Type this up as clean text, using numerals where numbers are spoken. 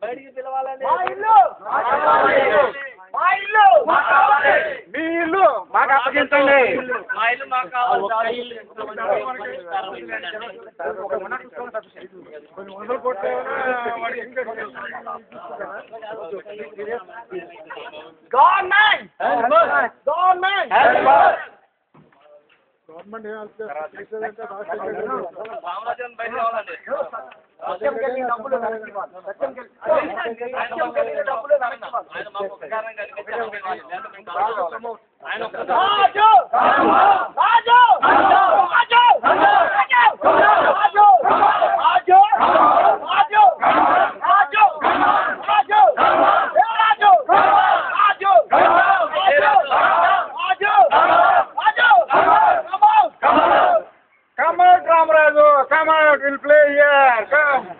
బయటికి పిలవాలని మీ ఇల్లు మాకు అప్పగించండి. మా ఇల్లు మాకు కావాలి. గవర్నమెంట్ సామ్రాజ్యం బయట కావాలండి. ఆయన మాకు ఉపకారం Come out, Ramraju. Come out. We'll play here. Come.